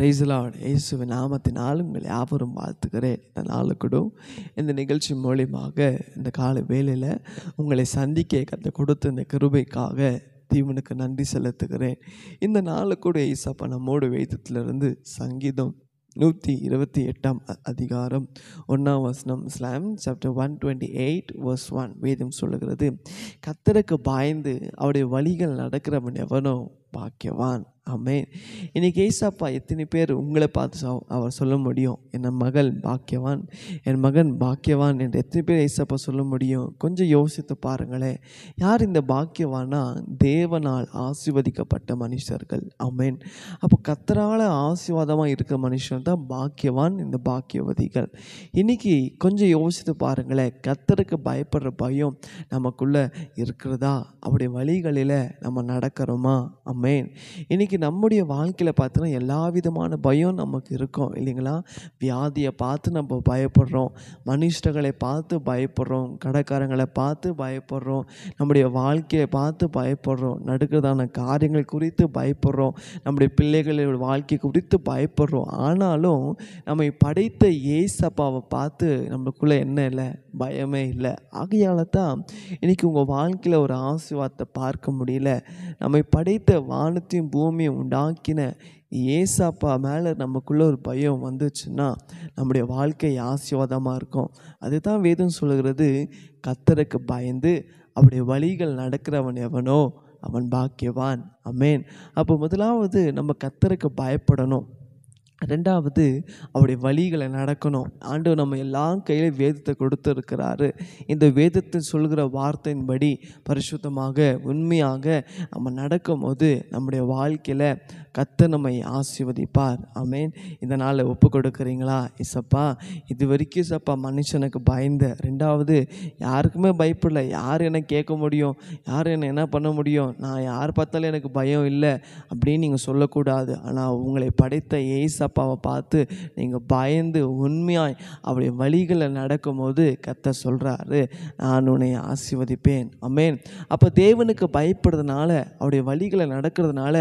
Praise the Lord. இயேசுவின் நாமத்தினால் உங்கள் யாவரும் வாழ்த்துக்கிறேன். இந்த நாளுக்கூடும் இந்த நிகழ்ச்சி மூலியமாக இந்த காலை வேளையில் உங்களை சந்திக்க கர்த்தர் கொடுத்த இந்த கிருபைக்காக தேவனுக்கு நன்றி செலுத்துகிறேன். இந்த நாளுக்கூட ஏசப்பா நம்மோடு வேதத்திலிருந்து சங்கீதம் 128 அதிகாரம் 1ஆம் வசனம் சாப்டர் 128 verse 1 வேதம் சொல்லுகிறது, கர்த்தருக்கு பயந்து அவருடைய வழிகள் நடக்கிறவன் எவனோ பாக்கியவான். ஆமென். இன்னைக்கு ஏசப்பா எத்தனை பேர் உங்களை பார்த்து அவர் சொல்ல முடியும், என் மகள் பாக்கியவான், என் மகன் பாக்கியவான் என்று எத்தனை பேர் ஏசப்பா சொல்ல முடியும்? கொஞ்சம் யோசித்து பாருங்களேன். யார் இந்த பாக்கியவானா? தேவனால் ஆசீர்வதிக்கப்பட்ட மனுஷர்கள். ஆமென். அப்போ கர்த்தரால் ஆசீர்வாதமாக இருக்கிற மனுஷன் தான் பாக்கியவான், இந்த பாக்கியவதிகள். இன்னைக்கு கொஞ்சம் யோசித்து பாருங்களேன். கர்த்தருக்கு பயப்படுற பயம் நமக்குள்ளே இருக்கிறதா? அவருடைய வழிகளில் நம்ம நடக்கிறோமா? ஆமென். இன்னைக்கு நம்முடைய வாழ்க்கையில் பார்த்தோன்னா எல்லா விதமான பயம் நமக்கு இருக்கும் இல்லைங்களா? வியாதியை பார்த்து நம்ம பயப்படுறோம், மனுஷர்களை பார்த்து பயப்படுறோம், கடைக்காரங்களை பார்த்து பயப்படுறோம், நம்முடைய வாழ்க்கையை பார்த்து பயப்படுறோம், நடக்கிறதான காரியங்கள் குறித்து பயப்படுறோம், நம்முடைய பிள்ளைகளோட வாழ்க்கை குறித்து பயப்படுறோம். ஆனாலும் நம்மை படைத்த ஏசப்பாவை பார்த்து நம்மளுக்குள்ளே என்ன இல்லை? பயமே இல்லை. ஆகையால் தான் இன்றைக்கி உங்கள் வாழ்க்கையில் ஒரு ஆசீர்வாதத்தை பார்க்க முடியல. நம்மை படைத்த வானத்தையும் பூமியும் உண்டாக்கின ஏசப்பா மேலே நமக்குள்ளே ஒரு பயம் வந்துச்சுன்னா நம்முடைய வாழ்க்கை ஆசீர்வாதமாக இருக்கும். அதுதான் வேதம் சொல்லுகிறது, கர்த்தருக்கு பயந்து அவருடைய வழிகள் நடக்கிறவன் எவனோ அவன் பாக்கியவான். ஆமென். அப்போ முதலாவது நம்ம கர்த்தருக்கு பயப்படணும். ரெண்டாவது அவருடைய வழிகளை நடக்கணும். ஆண்டவர் நம்ம எல்லா கையிலும் வேதத்தை கொடுத்துருக்கிறாரு. இந்த வேதத்தை சொல்கிற வார்த்தையின்படி பரிசுத்தமாக உண்மையாக நம்ம நடக்கும் போது நம்முடைய வாழ்க்கையில் கர்த்தர் நம்மை ஆசீர்வதிப்பார். ஆமென். இந்த நாளை ஒப்பு கொடுக்குறீங்களா? இசப்பா இது வரைக்கும் இசப்பா மனுஷனுக்கு பயந்த, ரெண்டாவது யாருக்குமே பயப்படல, யார் என்னை கேட்க முடியும், யார் என்னை என்ன பண்ண முடியும், நான் யார் பார்த்தாலும் எனக்கு பயம் இல்லை அப்படின்னு நீங்கள் சொல்லக்கூடாது. ஆனால் உங்களை படைத்த ஏசப்பாவை பார்த்து நீங்கள் பயந்து உண்மையாய் அவருடைய வழிகளில் நடக்கும்போது கர்த்தர் சொல்கிறாரு, நான் உன்னை ஆசீர்வதிப்பேன். ஆமென். அப்போ தேவனுக்கு பயப்படுறதுனால அவருடைய வழிகளை நடக்கிறதுனால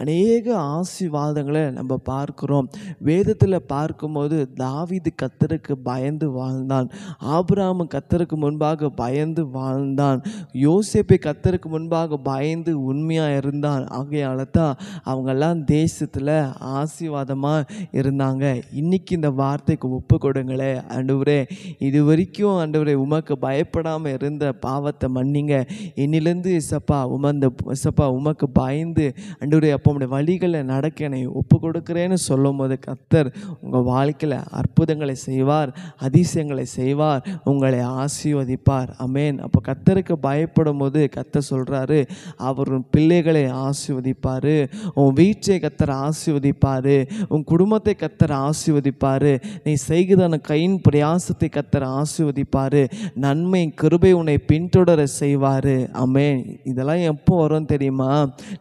அநேக ஆசீர்வாதங்களை நம்ம பார்க்கிறோம். வேதத்தில் பார்க்கும்போது தாவீது கர்த்தருக்கு பயந்து வாழ்ந்தான், ஆபிரகாம் கர்த்தருக்கு முன்பாக பயந்து வாழ்ந்தான், யோசேப்பு கர்த்தருக்கு முன்பாக பயந்து உண்மையாக இருந்தான். ஆகையால் தான் அவங்கெல்லாம் தேசத்தில் ஆசீர்வாதமாக இருந்தாங்க. இன்னைக்கு இந்த வார்த்தைக்கு ஒப்பு கொடுங்களே. ஆண்டவரே இது வரைக்கும் ஆண்டவரே உமக்கு பயப்படாமல் இருந்த பாவத்தை மன்னிங்க, என்னிலேருந்து இசப்பா உமக்கு பயந்து ஆண்டவரே அப்போ உடைய வழிகளை நடக்க என்னை ஒப்பு கொடுக்குறேன்னு சொல்லும் போது கர்த்தர் உங்கள் வாழ்க்கையில் அற்புதங்களை செய்வார், அதிசயங்களை செய்வார், உங்களை ஆசீர்வதிப்பார். ஆமென். அப்போ கர்த்தருக்கு பயப்படும் போது கர்த்தர் சொல்கிறாரு, அவர் உன் பிள்ளைகளை ஆசீர்வதிப்பார், உன் வீட்டை கர்த்தர் ஆசீர்வதிப்பார், உன் குடும்பத்தை கர்த்தர் ஆசீர்வதிப்பார், நீ செய்கிறதான கையின் பிரயாசத்தை கர்த்தர் ஆசீர்வதிப்பார், நன்மை கிருபை உன்னை பின்தொடர செய்வார். ஆமென். இதெல்லாம் எப்போ வரும் தெரியுமா?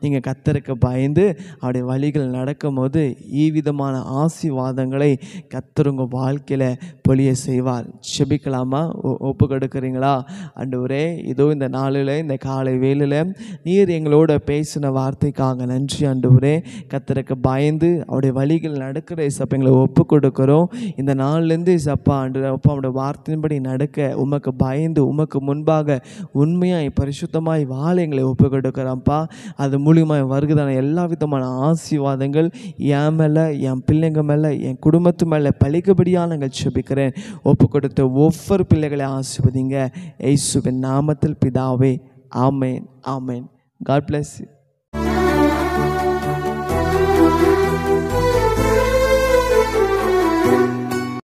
நீங்கள் கர்த்தருக்கு பயந்து அவருடைய வழிகள் நடக்கும் போது ஈவிதமான ஆசீர்வாதங்களை கர்த்தர் உங்கள் வாழ்க்கையில் பொழிய செய்வார். செபிக்கலாமா? ஒப்பு கொடுக்குறீங்களா? ஆண்டவரே இதோ இந்த நாளில் இந்த காலை வேளையில் நீர் எங்களோட பேசின வார்த்தைக்காக நன்றி. ஆண்டவரே கர்த்தருக்கு பயந்து அவருடைய வழிகள் நடக்கிற இசப்பா எங்களை ஒப்பு கொடுக்குறோம். இந்த நாள்லேருந்து இசப்பா அப்பா அவருடைய வார்த்தையின்படி நடக்க உமக்கு பயந்து உமக்கு முன்பாக உண்மையாய் பரிசுத்தமாய் வாழ எங்களை ஒப்பு கொடுக்குறோம்ப்பா. அது மூலியமாக வருகிறதான எல்லா விதமான ஆசீர்வாதங்கள் என் மேலே, என் பிள்ளைங்க மேலே, என் குடும்பத்து மேலே பலிக்கபடியாக நாங்கள் செபிக்கிறேன். ஒப்பு கொடுத்த ஒவ்வொரு பிள்ளைகளை ஆசீர்வதிங்க. இயேசுவின் நாமத்தில் பிதாவே. ஆமென். ஆமென். God bless you.